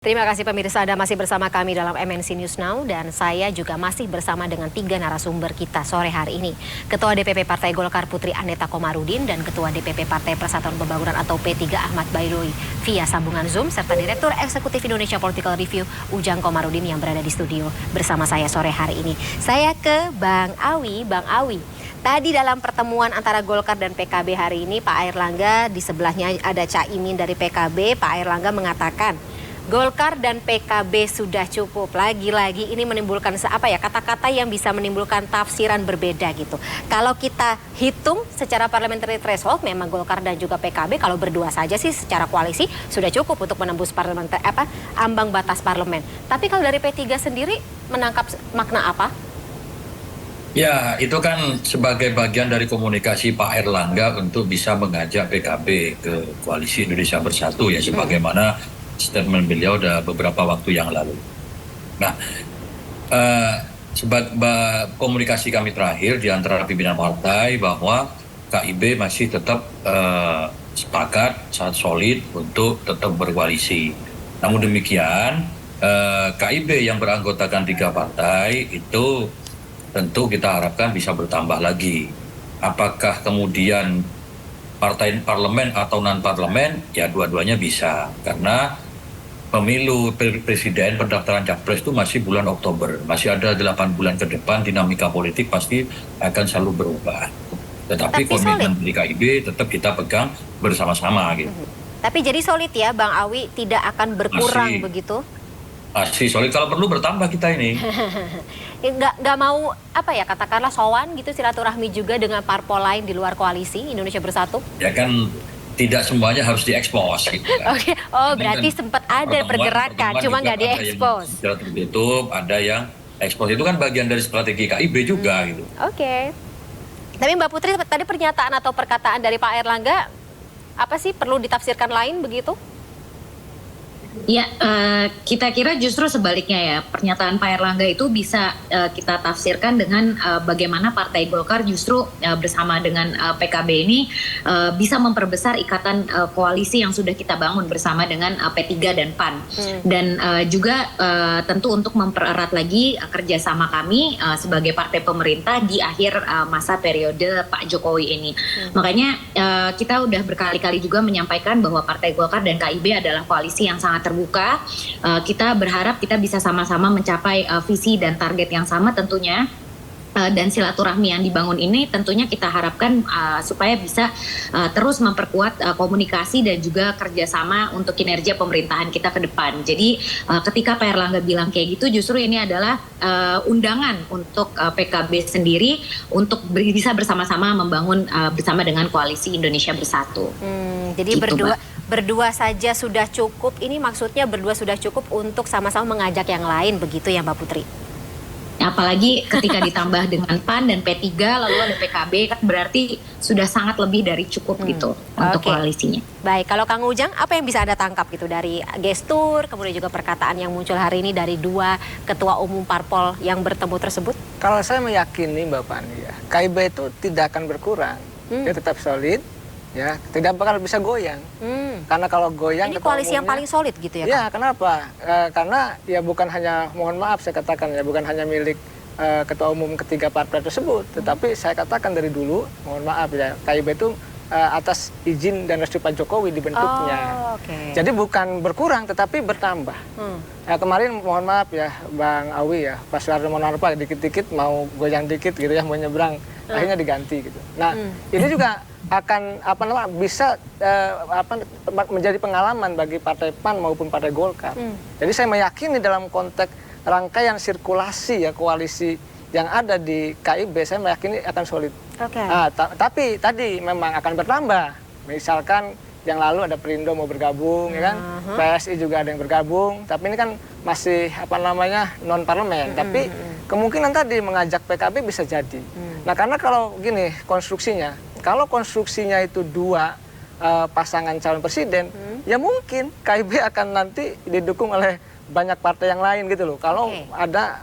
Terima kasih pemirsa, Anda masih bersama kami dalam MNC News Now dan saya juga masih bersama dengan 3 narasumber kita sore hari ini. Ketua DPP Partai Golkar Putri Aneta Komarudin dan Ketua DPP Partai Persatuan Pembangunan atau P3 Ahmad Baidowi via sambungan Zoom serta Direktur Eksekutif Indonesia Political Review Ujang Komarudin yang berada di studio bersama saya sore hari ini. Saya ke Bang Awi. Tadi dalam pertemuan antara Golkar dan PKB hari ini, Pak Airlangga di sebelahnya ada Caimin dari PKB. Pak Airlangga mengatakan Golkar dan PKB sudah cukup. Lagi-lagi ini menimbulkan kata-kata yang bisa menimbulkan tafsiran berbeda gitu. Kalau kita hitung secara parliamentary threshold, memang Golkar dan juga PKB kalau berdua saja sih secara koalisi sudah cukup untuk menembus ambang batas parlemen. Tapi kalau dari P3 sendiri menangkap makna apa? Ya, itu kan sebagai bagian dari komunikasi Pak Airlangga untuk bisa mengajak PKB ke Koalisi Indonesia Bersatu ya, sebagaimana statement beliau udah beberapa waktu yang lalu. Nah, komunikasi kami terakhir di antara pimpinan partai bahwa KIB masih tetap sepakat, sangat solid untuk tetap berkoalisi. Namun demikian, KIB yang beranggotakan 3 partai itu tentu kita harapkan bisa bertambah lagi. Apakah kemudian partai parlemen atau non-parlemen? Ya dua-duanya bisa. Karena pemilu presiden pendaftaran capres itu masih bulan Oktober. Masih ada 8 bulan ke depan, dinamika politik pasti akan selalu berubah. Tetapi komitmen dari KIB tetap kita pegang bersama-sama gitu. Tapi jadi solid ya Bang Awi, tidak akan berkurang begitu? Masih solid, kalau perlu bertambah kita ini. Nggak mau katakanlah sowan gitu silaturahmi juga dengan parpol lain di luar koalisi Indonesia Bersatu? Ya kan tidak semuanya harus diekspos gitu kan. Oke. Oh berarti sempat ada pergerakan, cuma nggak diekspos. Ada yang tertutup, ada yang ekspos, itu kan bagian dari strategi KIB juga gitu. Oke. Tapi Mbak Putri, tadi pernyataan atau perkataan dari Pak Airlangga apa sih, perlu ditafsirkan lain begitu? Ya, kita kira justru sebaliknya ya, pernyataan Pak Airlangga itu bisa kita tafsirkan dengan bagaimana Partai Golkar justru bersama dengan PKB ini bisa memperbesar ikatan koalisi yang sudah kita bangun bersama dengan P3 dan PAN. Dan juga tentu untuk mempererat lagi kerjasama kami sebagai partai pemerintah di akhir masa periode Pak Jokowi ini. Makanya kita udah berkali-kali juga menyampaikan bahwa Partai Golkar dan KIB adalah koalisi yang sangat terbuka. Kita berharap kita bisa sama-sama mencapai visi dan target yang sama tentunya. Dan silaturahmi yang dibangun ini tentunya kita harapkan supaya bisa terus memperkuat komunikasi dan juga kerjasama untuk kinerja pemerintahan kita ke depan. Jadi ketika Pak Airlangga bilang kayak gitu, justru ini adalah undangan untuk PKB sendiri untuk bisa bersama-sama membangun bersama dengan Koalisi Indonesia Bersatu. Jadi gitu, berdua saja sudah cukup. Ini maksudnya berdua sudah cukup untuk sama-sama mengajak yang lain begitu ya Mbak Putri? Apalagi ketika ditambah dengan PAN dan P3 lalu ada PKB, kan berarti sudah sangat lebih dari cukup gitu untuk koalisinya. Baik, kalau Kang Ujang apa yang bisa Anda tangkap gitu dari gestur kemudian juga perkataan yang muncul hari ini dari 2 ketua umum parpol yang bertemu tersebut? Kalau saya meyakini Mbak Pani ya, KIB itu tidak akan berkurang, dia tetap solid. Ya, tidak bakal bisa goyang. Karena kalau goyang, ini koalisi yang paling solid gitu ya? Ya, kenapa? Karena ya bukan hanya, mohon maaf saya katakan ya, bukan hanya milik ketua umum ketiga partai tersebut, tetapi saya katakan dari dulu, mohon maaf ya, KIB itu atas izin dan restu Pak Jokowi dibentuknya. Jadi bukan berkurang, tetapi bertambah. Ya, kemarin mohon maaf ya, Bang Awi ya, Pak Soeharto Monarpa dikit-dikit mau goyang dikit gitu ya, mau nyebrang, akhirnya diganti gitu. Nah, ini juga akan bisa menjadi pengalaman bagi Partai PAN maupun Partai Golkar. Jadi saya meyakini dalam konteks rangkaian sirkulasi ya koalisi yang ada di KIB, saya meyakini akan solid. Tapi tadi memang akan bertambah. Misalkan yang lalu ada Perindo mau bergabung, ya kan? PSI juga ada yang bergabung. Tapi ini kan masih non parlemen. Tapi kemungkinan tadi mengajak PKB bisa jadi. Nah karena kalau gini konstruksinya, kalau konstruksinya itu 2 pasangan calon presiden, ya mungkin KIB akan nanti didukung oleh banyak partai yang lain gitu loh. Kalau ada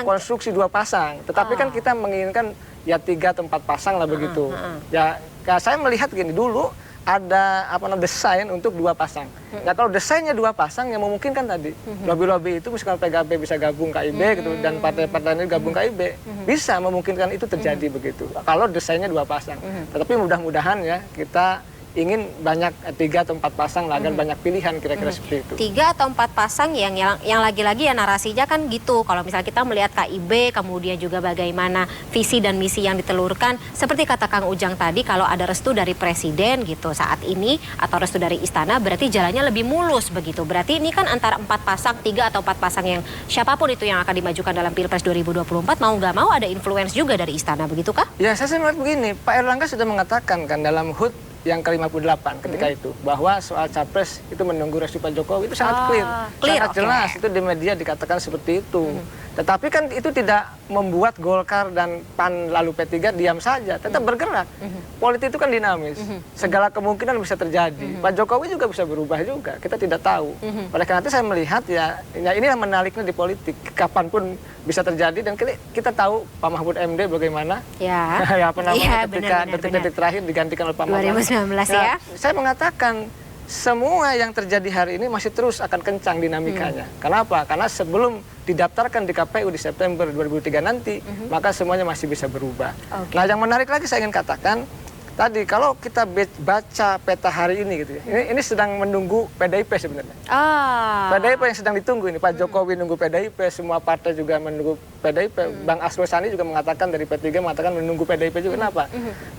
konstruksi 2 pasang, tetapi kan kita menginginkan ya 3 atau 4 pasang lah begitu. Ya saya melihat gini, dulu ada desain untuk 2 pasang. Nah kalau desainnya 2 pasang yang memungkinkan tadi lobby-lobby itu misalkan PKB bisa gabung KIB gitu dan partai-partai ini gabung KIB bisa memungkinkan itu terjadi begitu. Kalau desainnya 2 pasang. Tetapi mudah-mudahan ya kita ingin banyak 3 atau 4 pasang lah, agar banyak pilihan kira-kira seperti itu. 3 atau 4 pasang yang lagi-lagi ya narasinya kan gitu. Kalau misalnya kita melihat KIB, kemudian juga bagaimana visi dan misi yang ditelurkan, seperti kata Kang Ujang tadi, kalau ada restu dari Presiden gitu saat ini atau restu dari Istana, berarti jalannya lebih mulus begitu. Berarti ini kan antara 4 pasang, 3 atau 4 pasang yang siapapun itu yang akan dimajukan dalam Pilpres 2024, mau nggak mau ada influence juga dari Istana, begitu kah? Ya saya melihat begini, Pak Erlangga sudah mengatakan kan dalam HUT yang ke-58 ketika itu bahwa soal capres itu menunggu restu Pak Jokowi itu sangat clear, sangat jelas itu di media dikatakan seperti itu. Tetapi kan itu tidak membuat Golkar dan PAN lalu P3 diam saja, tetap bergerak. Politik itu kan dinamis, segala kemungkinan bisa terjadi. Pak Jokowi juga bisa berubah juga, kita tidak tahu. Oleh karena itu saya melihat ya ini yang menariknya di politik, kapanpun bisa terjadi dan kita tahu Pak Mahfud MD bagaimana. Ya. Ya apa namanya Ya, ketika detik-detik terakhir digantikan oleh Pak Mahfud. 2019 ya. Saya mengatakan semua yang terjadi hari ini masih terus akan kencang dinamikanya. Kenapa? Karena sebelum didaftarkan di KPU di September 2003 nanti, maka semuanya masih bisa berubah. Nah, yang menarik lagi saya ingin katakan, tadi kalau kita baca peta hari ini gitu ya, ini sedang menunggu PDIP sebenarnya. PDIP yang sedang ditunggu ini, Pak Jokowi nunggu PDIP, semua partai juga menunggu PDIP. Bang Asrul Sani juga mengatakan dari P3 mengatakan menunggu PDIP juga. Kenapa?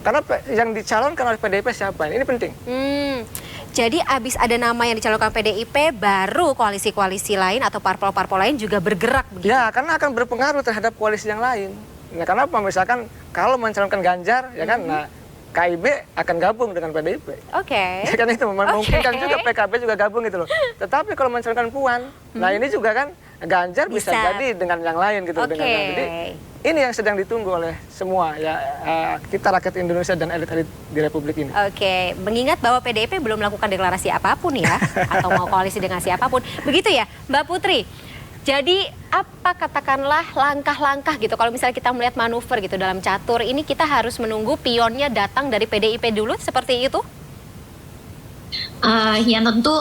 Karena yang dicalonkan oleh PDIP siapa? Ini penting. Jadi abis ada nama yang dicalonkan PDIP, baru koalisi-koalisi lain atau parpol-parpol lain juga bergerak begitu? Ya, karena akan berpengaruh terhadap koalisi yang lain. Nah, kenapa? Misalkan kalau mencalonkan Ganjar, ya kan, nah KIB akan gabung dengan PDIP. Oke. Ya kan itu memungkinkan juga PKB juga gabung gitu loh. Tetapi kalau mencalonkan Puan, nah ini juga kan Ganjar bisa jadi dengan yang lain gitu. Jadi ini yang sedang ditunggu oleh semua ya kita rakyat Indonesia dan elit-elit di Republik ini. Oke, mengingat bahwa PDIP belum melakukan deklarasi apapun ya, atau mau koalisi dengan siapapun. Begitu ya, Mbak Putri. Jadi apa katakanlah langkah-langkah gitu, kalau misalnya kita melihat manuver gitu dalam catur ini, kita harus menunggu pionnya datang dari PDIP dulu, seperti itu? Ya tentu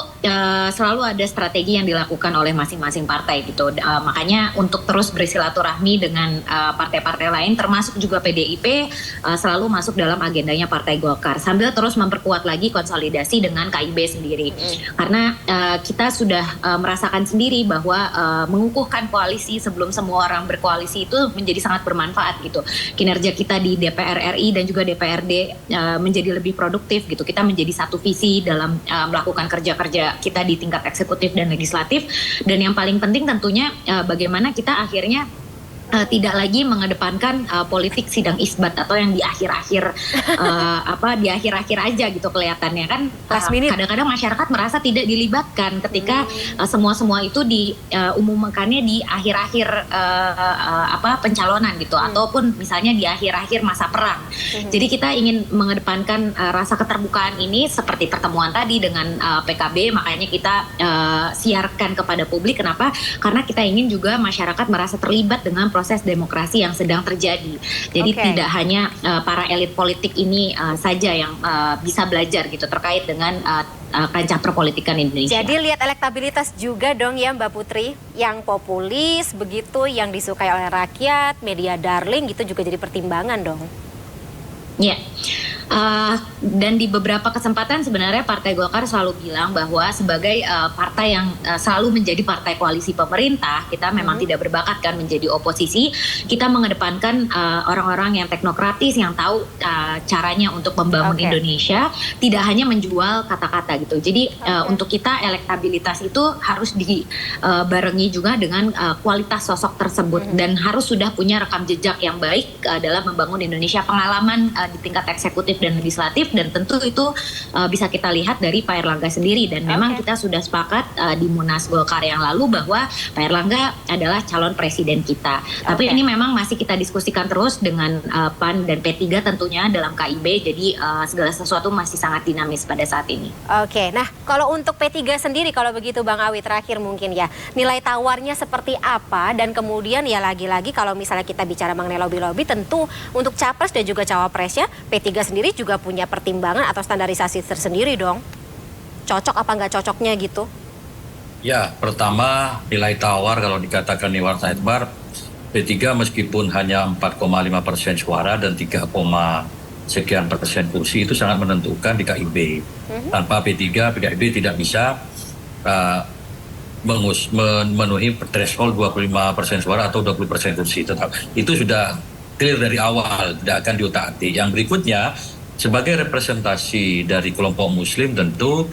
selalu ada strategi yang dilakukan oleh masing-masing partai gitu. Makanya untuk terus bersilaturahmi dengan partai-partai lain termasuk juga PDIP selalu masuk dalam agendanya Partai Golkar sambil terus memperkuat lagi konsolidasi dengan KIB sendiri. Karena kita sudah merasakan sendiri bahwa mengukuhkan koalisi sebelum semua orang berkoalisi itu menjadi sangat bermanfaat gitu. Kinerja kita di DPR RI dan juga DPRD menjadi lebih produktif gitu. Kita menjadi satu visi dalam melakukan kerja-kerja kita di tingkat eksekutif dan legislatif, dan yang paling penting tentunya bagaimana kita akhirnya tidak lagi mengedepankan politik sidang isbat atau yang di akhir-akhir di akhir-akhir aja gitu kelihatannya kan. Kadang-kadang masyarakat merasa tidak dilibatkan ketika semua itu diumumkannya di akhir-akhir pencalonan gitu, ataupun misalnya di akhir-akhir masa perang. Jadi kita ingin mengedepankan rasa keterbukaan ini seperti pertemuan tadi dengan PKB, makanya kita siarkan kepada publik. Kenapa? Karena kita ingin juga masyarakat merasa terlibat dengan proses demokrasi yang sedang terjadi. Jadi tidak hanya para elit politik ini saja yang bisa belajar gitu terkait dengan kancah perpolitikan Indonesia. Jadi lihat elektabilitas juga dong ya Mbak Putri, yang populis begitu, yang disukai oleh rakyat, media darling gitu juga jadi pertimbangan dong. Ya. Dan di beberapa kesempatan sebenarnya Partai Golkar selalu bilang bahwa sebagai partai yang selalu menjadi partai koalisi pemerintah, kita memang tidak berbakat kan menjadi oposisi. Kita mengedepankan orang-orang yang teknokratis, yang tahu caranya untuk membangun Indonesia, tidak hanya menjual kata-kata gitu. Jadi untuk kita elektabilitas itu harus dibarengi juga dengan kualitas sosok tersebut, dan harus sudah punya rekam jejak yang baik dalam membangun Indonesia, pengalaman di tingkat eksekutif dan legislatif, dan tentu itu bisa kita lihat dari Pak Erlangga sendiri. Dan memang kita sudah sepakat di Munas Golkar yang lalu bahwa Pak Erlangga adalah calon presiden kita. Tapi ini memang masih kita diskusikan terus dengan PAN dan P3 tentunya dalam KIB. Jadi segala sesuatu masih sangat dinamis pada saat ini. Nah kalau untuk P3 sendiri, kalau begitu Bang Awi, terakhir mungkin ya, nilai tawarnya seperti apa? Dan kemudian ya lagi-lagi kalau misalnya kita bicara mengenai lobby-lobby, tentu untuk capres dan juga cawapresnya P3 sendiri juga punya pertimbangan atau standarisasi tersendiri dong. Cocok apa nggak cocoknya gitu? Ya, pertama nilai tawar kalau dikatakan Iwan Saidbar, P3 meskipun hanya 4,5% suara dan 3, sekian persen kursi itu sangat menentukan di KIB. Tanpa P3, PKIB tidak bisa memenuhi threshold 25% suara atau 20% kursi. Tetap itu sudah clear dari awal, tidak akan diutak-atik. Yang berikutnya, sebagai representasi dari kelompok Muslim tentu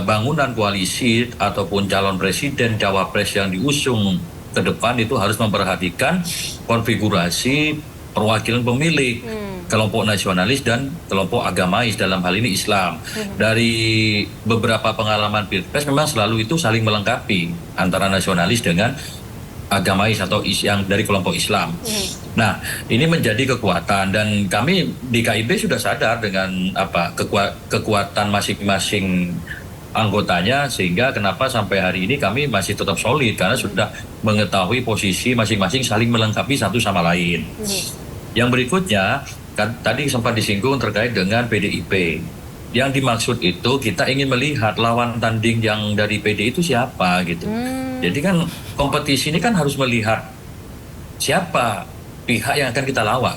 bangunan koalisi ataupun calon presiden, cawapres yang diusung ke depan itu harus memperhatikan konfigurasi perwakilan pemilih kelompok nasionalis dan kelompok agamais, dalam hal ini Islam. Dari beberapa pengalaman Pilpres memang selalu itu saling melengkapi antara nasionalis dengan agamais atau yang dari kelompok Islam. Nah, ini menjadi kekuatan dan kami di KIB sudah sadar dengan kekuatan masing-masing anggotanya, sehingga kenapa sampai hari ini kami masih tetap solid karena sudah mengetahui posisi masing-masing saling melengkapi satu sama lain. Yang berikutnya kan tadi sempat disinggung terkait dengan PDIP. Yang dimaksud itu kita ingin melihat lawan tanding yang dari PD itu siapa gitu. Jadi kan kompetisi ini kan harus melihat siapa pihak yang akan kita lawan.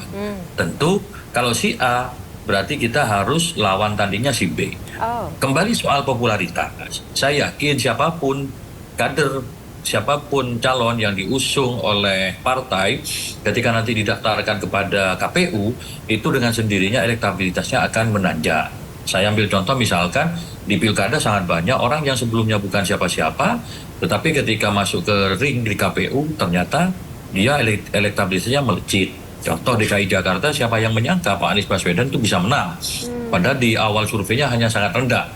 Tentu kalau si A berarti kita harus lawan tandingnya si B. Kembali soal popularitas, saya yakin siapapun kader, siapapun calon yang diusung oleh partai ketika nanti didaftarkan kepada KPU itu dengan sendirinya elektabilitasnya akan menanjak. Saya ambil contoh misalkan di pilkada sangat banyak orang yang sebelumnya bukan siapa-siapa, tetapi ketika masuk ke ring di KPU ternyata dia elektabilitasnya melejit. Contoh DKI Jakarta, siapa yang menyangka Pak Anies Baswedan itu bisa menang, padahal di awal surveinya hanya sangat rendah.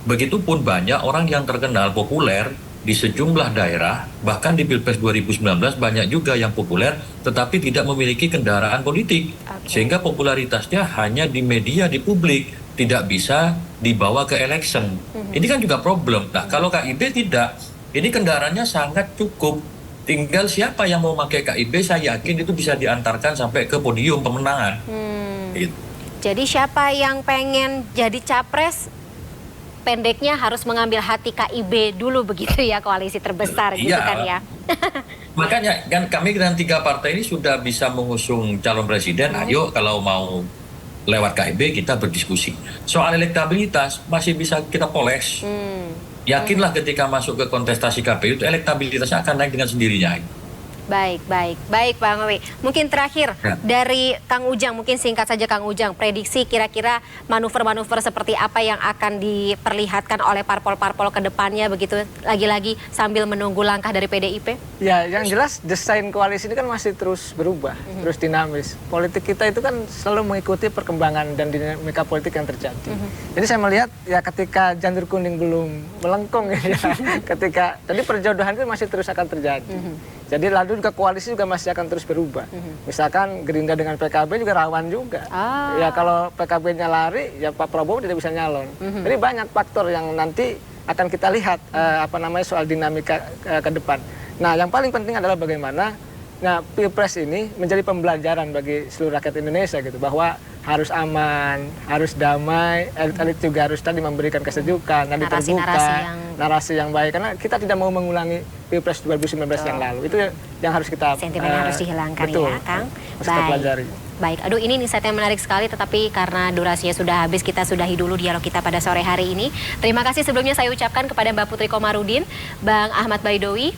Begitupun banyak orang yang terkenal populer di sejumlah daerah, bahkan di Pilpres 2019 banyak juga yang populer tetapi tidak memiliki kendaraan politik, sehingga popularitasnya hanya di media, di publik, tidak bisa dibawa ke election. Ini kan juga problem. Nah, kalau KIB tidak, ini kendaraannya sangat cukup. Tinggal siapa yang mau pakai KIB, saya yakin itu bisa diantarkan sampai ke podium pemenangan. Gitu. Jadi siapa yang pengen jadi capres, pendeknya harus mengambil hati KIB dulu begitu ya, koalisi terbesar gitu kan ya. Makanya kan kami dengan 3 partai ini sudah bisa mengusung calon presiden. Ayo kalau mau lewat KIB kita berdiskusi. Soal elektabilitas masih bisa kita poles. Yakinlah ketika masuk ke kontestasi KPU itu elektabilitasnya akan naik dengan sendirinya. Baik Bang Owi. Mungkin terakhir dari Kang Ujang, mungkin singkat saja Kang Ujang, prediksi kira-kira manuver-manuver seperti apa yang akan diperlihatkan oleh parpol-parpol ke depannya begitu, lagi-lagi sambil menunggu langkah dari PDIP? Ya, yang jelas desain koalisi ini kan masih terus berubah, terus dinamis. Politik kita itu kan selalu mengikuti perkembangan dan dinamika politik yang terjadi. Jadi saya melihat ya ketika janur kuning belum melengkung ya, ketika jadi perjodohan itu masih terus akan terjadi. Jadi lalu juga koalisi juga masih akan terus berubah. Misalkan Gerindra dengan PKB juga rawan juga. Ya kalau PKB-nya lari, ya Pak Prabowo tidak bisa nyalon. Jadi banyak faktor yang nanti akan kita lihat soal dinamika ke depan. Nah, yang paling penting adalah bagaimana Pilpres ini menjadi pembelajaran bagi seluruh rakyat Indonesia gitu, bahwa harus aman, harus damai, elit-elit juga harus tadi memberikan kesejukan, nanti terbuka, narasi yang baik, karena kita tidak mau mengulangi Pilpres 2019 yang lalu. Itu yang harus kita sentimen harus dihilangkan betul, ya, Kang. kita pelajari. Baik, aduh ini insight yang menarik sekali, tetapi karena durasinya sudah habis, kita sudahi dulu dialog kita pada sore hari ini. Terima kasih sebelumnya saya ucapkan kepada Mbak Putri Komarudin, Bang Ahmad Baidowi,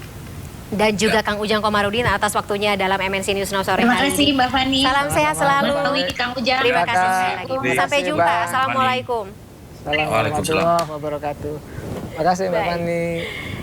dan juga Kang Ujang Komarudin atas waktunya dalam MNC News Now sore hari ini. Terima kasih Mbak Fani. Salam sehat selalu. Kang Ujang. Terima kasih sekali lagi. Sampai jumpa. Assalamualaikum. Assalamualaikum warahmatullahi wabarakatuh. Terima kasih Mbak Fani.